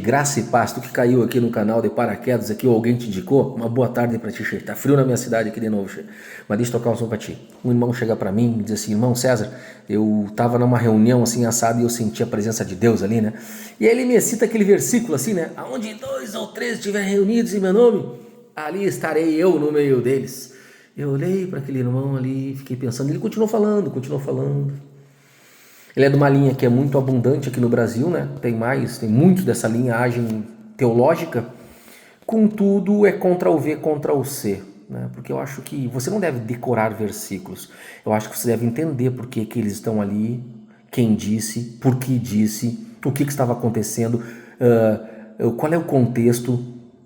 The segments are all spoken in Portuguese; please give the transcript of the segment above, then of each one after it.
graça e paz, tu que caiu aqui no canal de paraquedas aqui, ou alguém te indicou, uma boa tarde pra ti, che. Tá frio na minha cidade aqui de novo, che. Mas deixa eu tocar um som pra ti. Um irmão chega pra mim e diz assim: irmão César, eu tava numa reunião assim assado e eu senti a presença de Deus ali, né? E aí ele me cita aquele versículo assim, né? Aonde 2 ou 3 estiverem reunidos em meu nome, ali estarei eu no meio deles. Eu olhei para aquele irmão ali, fiquei pensando, ele continuou falando. Ele é de uma linha que é muito abundante aqui no Brasil, né? Tem muito dessa linhagem teológica. Contudo, é contra o V, contra o C, né? Porque eu acho que você não deve decorar versículos. Eu acho que você deve entender por que eles estão ali, quem disse, por que disse, o que estava acontecendo, qual é o contexto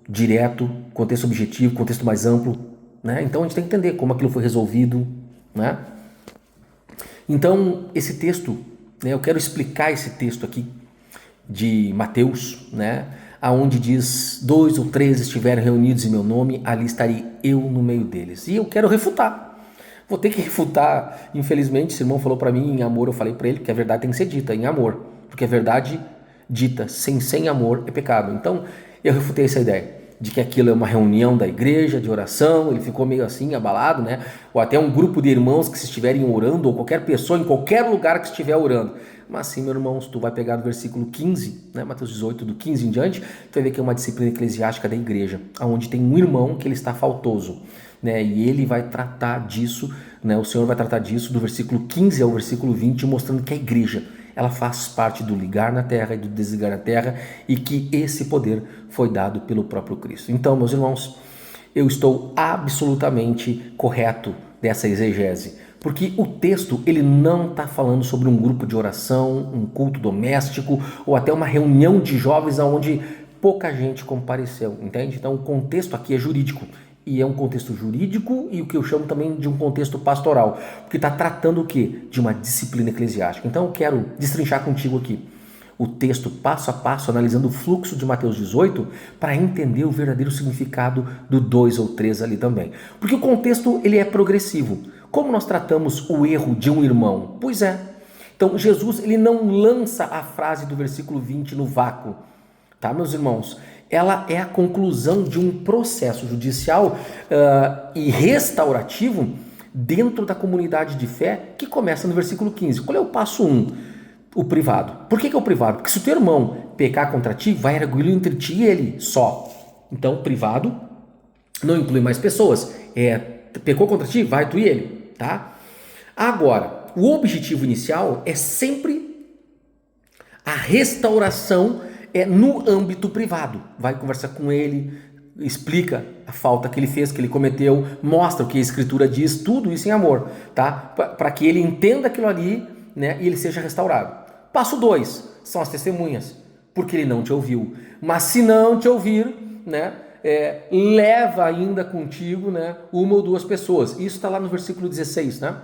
direto, contexto objetivo, contexto mais amplo, né? Então a gente tem que entender como aquilo foi resolvido, né? Então, esse texto, né, eu quero explicar esse texto aqui de Mateus, né, aonde diz: 2 ou 3 estiverem reunidos em meu nome, ali estarei eu no meio deles. E eu quero refutar. Vou ter que refutar, infelizmente. Esse irmão falou para mim em amor, eu falei para ele que a verdade tem que ser dita em amor, porque a verdade dita sem amor é pecado. Então, eu refutei essa ideia de que aquilo é uma reunião da igreja, de oração. Ele ficou meio assim, abalado, né? Ou até um grupo de irmãos que se estiverem orando, ou qualquer pessoa em qualquer lugar que estiver orando. Mas sim, meu irmão, se tu vai pegar no versículo 15, né, Mateus 18, do 15 em diante, tu vai ver que é uma disciplina eclesiástica da igreja, onde tem um irmão que ele está faltoso, né? E ele vai tratar disso, né? O Senhor vai tratar disso do versículo 15 ao versículo 20, mostrando que a igreja, ela faz parte do ligar na terra e do desligar na terra, e que esse poder foi dado pelo próprio Cristo. Então, meus irmãos, eu estou absolutamente correto dessa exegese, porque o texto ele não está falando sobre um grupo de oração, um culto doméstico ou até uma reunião de jovens onde pouca gente compareceu, entende? Então o contexto aqui é jurídico, e é um contexto jurídico e o que eu chamo também de um contexto pastoral, porque está tratando o quê? De uma disciplina eclesiástica. Então eu quero destrinchar contigo aqui o texto passo a passo, analisando o fluxo de Mateus 18, para entender o verdadeiro significado do 2 ou 3 ali também. Porque o contexto ele é progressivo. Como nós tratamos o erro de um irmão? Pois é. Então Jesus ele não lança a frase do versículo 20 no vácuo, tá, meus irmãos? Ela é a conclusão de um processo judicial e restaurativo dentro da comunidade de fé que começa no versículo 15. Qual é o passo 1? O privado. Por que é o privado? Porque se o teu irmão pecar contra ti, vai arguir entre ti e ele só. Então, privado não inclui mais pessoas. Pecou contra ti, vai tu e ele, tá? Agora, o objetivo inicial é sempre a restauração no âmbito privado. Vai conversar com ele, explica a falta que ele fez, que ele cometeu, mostra o que a Escritura diz, tudo isso em amor, tá? Para que ele entenda aquilo ali, né, e ele seja restaurado. Passo 2 são as testemunhas, porque ele não te ouviu. Mas se não te ouvir, né, leva ainda contigo, né, uma ou duas pessoas. Isso está lá no versículo 16, né?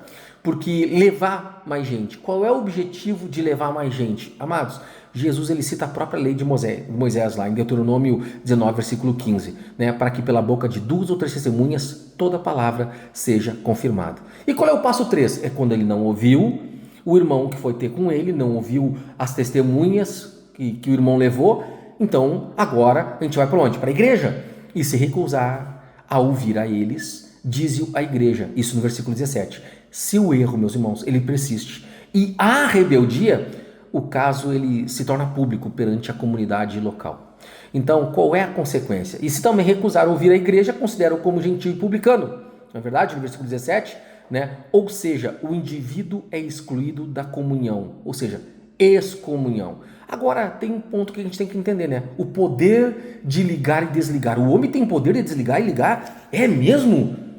Porque levar mais gente. Qual é o objetivo de levar mais gente? Amados, Jesus ele cita a própria lei de Moisés lá em Deuteronômio 19, versículo 15, né? Para que pela boca de 2 ou 3 testemunhas toda palavra seja confirmada. E qual é o passo 3? É quando ele não ouviu, o irmão que foi ter com ele não ouviu as testemunhas que o irmão levou. Então agora a gente vai para onde? Para a igreja. E se recusar a ouvir a eles, diz a igreja, isso no versículo 17. Se o erro, meus irmãos, ele persiste e há rebeldia, o caso ele se torna público perante a comunidade local. Então, qual é a consequência? E se também recusar a ouvir a igreja, consideram como gentil e publicano. Não é verdade? No versículo 17, né? Ou seja, o indivíduo é excluído da comunhão, ou seja, excomunhão. Agora, tem um ponto que a gente tem que entender, né? O poder de ligar e desligar. O homem tem poder de desligar e ligar? É mesmo?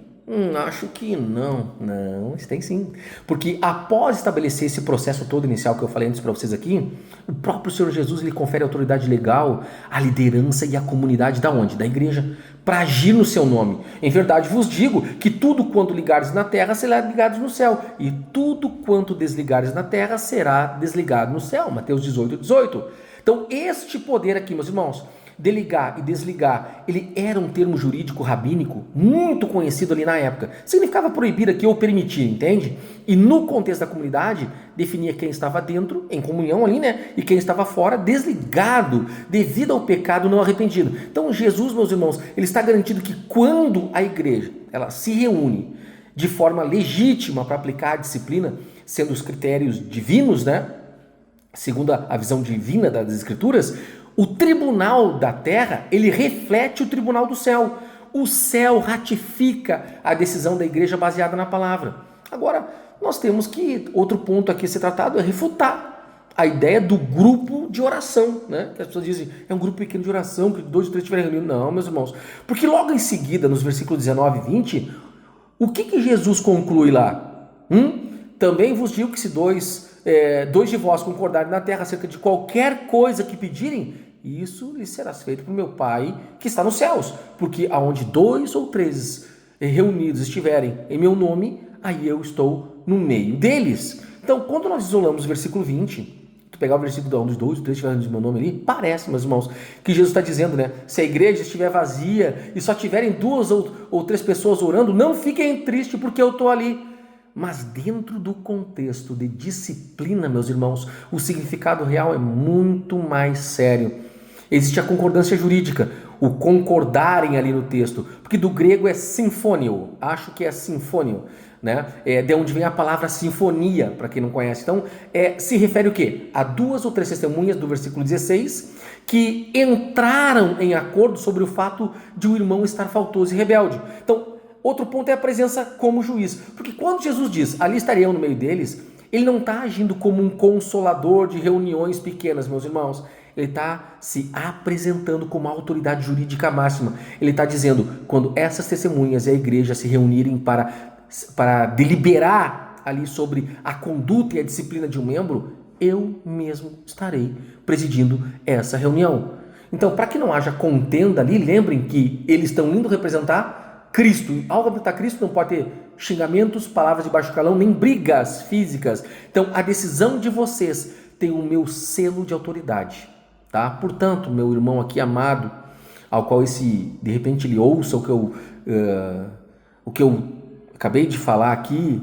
Acho que não. Não, isso tem sim. Porque após estabelecer esse processo todo inicial que eu falei antes para vocês aqui, o próprio Senhor Jesus ele confere autoridade legal à liderança e à comunidade da onde? Da igreja, para agir no seu nome. Em verdade vos digo que tudo quanto ligares na terra será ligado no céu, e tudo quanto desligares na terra será desligado no céu. Mateus 18, 18. Então, este poder aqui, meus irmãos, de ligar e desligar, ele era um termo jurídico rabínico muito conhecido ali na época. Significava proibir aqui ou permitir, entende? E no contexto da comunidade, definia quem estava dentro, em comunhão ali, né? E quem estava fora, desligado, devido ao pecado não arrependido. Então, Jesus, meus irmãos, ele está garantindo que quando a igreja, ela se reúne de forma legítima para aplicar a disciplina, sendo os critérios divinos, né? Segundo a visão divina das Escrituras, o tribunal da terra, ele reflete o tribunal do céu. O céu ratifica a decisão da igreja baseada na palavra. Agora, nós temos que, outro ponto aqui a ser tratado é refutar a ideia do grupo de oração, né? Que as pessoas dizem, é um grupo pequeno de oração, que 2 ou 3 estiverem reunidos. Não, meus irmãos, porque logo em seguida, nos versículos 19 e 20, o que Jesus conclui lá? Também vos digo que se dois de vós concordarem na terra acerca de qualquer coisa que pedirem, isso lhes será feito por meu Pai que está nos céus, porque aonde 2 ou 3 reunidos estiverem em meu nome, aí eu estou no meio deles. Então, quando nós isolamos o versículo 20, tu pegar o versículo de onde 2 ou 3 estiverem no meu nome ali, parece, meus irmãos, que Jesus está dizendo, né? Se a igreja estiver vazia e só tiverem 2 ou 3 pessoas orando, não fiquem tristes porque eu estou ali. Mas dentro do contexto de disciplina, meus irmãos, o significado real é muito mais sério. Existe a concordância jurídica, o concordarem ali no texto, porque do grego é sinfônio, acho que é sinfônio, né? De onde vem a palavra sinfonia, para quem não conhece. Então, se refere o quê? A 2 ou 3 testemunhas do versículo 16, que entraram em acordo sobre o fato de o irmão estar faltoso e rebelde. Então, outro ponto é a presença como juiz, porque quando Jesus diz, ali estarei eu no meio deles, ele não está agindo como um consolador de reuniões pequenas, meus irmãos. Ele está se apresentando como a autoridade jurídica máxima. Ele está dizendo, quando essas testemunhas e a igreja se reunirem para deliberar ali sobre a conduta e a disciplina de um membro, eu mesmo estarei presidindo essa reunião. Então, para que não haja contenda ali, lembrem que eles estão indo representar Cristo. Ao representar Cristo não pode ter xingamentos, palavras de baixo calão, nem brigas físicas. Então, a decisão de vocês tem o meu selo de autoridade, tá? Portanto, meu irmão aqui amado, ao qual de repente ele ouça o que eu acabei de falar aqui,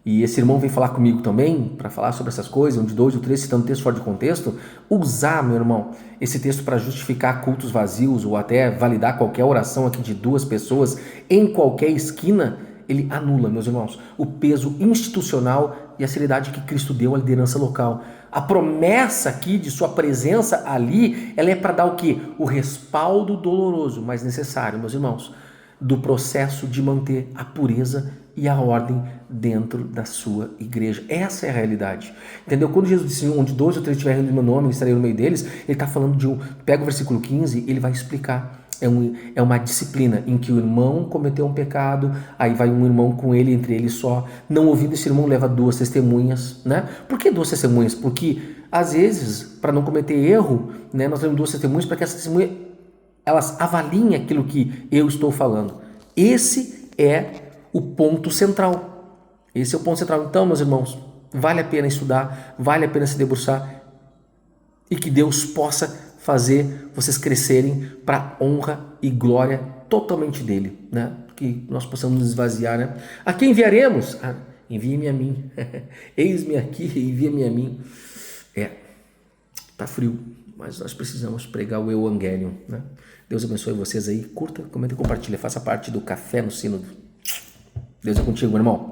e esse irmão vem falar comigo também, para falar sobre essas coisas, onde 2 ou 3 citando texto fora de contexto, usar, meu irmão, esse texto para justificar cultos vazios, ou até validar qualquer oração aqui de 2 pessoas, em qualquer esquina, ele anula, meus irmãos, o peso institucional e a seriedade que Cristo deu à liderança local. A promessa aqui de sua presença ali, ela é para dar o quê? O respaldo doloroso, mas necessário, meus irmãos, do processo de manter a pureza e a ordem dentro da sua igreja. Essa é a realidade. Entendeu? Quando Jesus disse, onde 2 ou 3 estiverem no meu nome, eu estarei no meio deles, ele está falando pega o versículo 15, ele vai explicar. É uma disciplina em que o irmão cometeu um pecado, aí vai um irmão com ele, entre eles só, não ouvindo esse irmão leva 2 testemunhas, né? Por que 2 testemunhas? Porque, às vezes, para não cometer erro, né, nós temos 2 testemunhas para que essas testemunhas, elas avaliem aquilo que eu estou falando. Esse é o ponto central. Esse é o ponto central. Então, meus irmãos, vale a pena estudar, vale a pena se debruçar e que Deus possa fazer vocês crescerem para honra e glória totalmente dele, né? Que nós possamos nos esvaziar, né? A quem enviaremos? Envie-me a mim. Eis-me aqui, envia-me a mim. Tá frio, mas nós precisamos pregar o Evangelium, né? Deus abençoe vocês aí. Curta, comenta e compartilha. Faça parte do Café no Sínodo. Deus é contigo, meu irmão.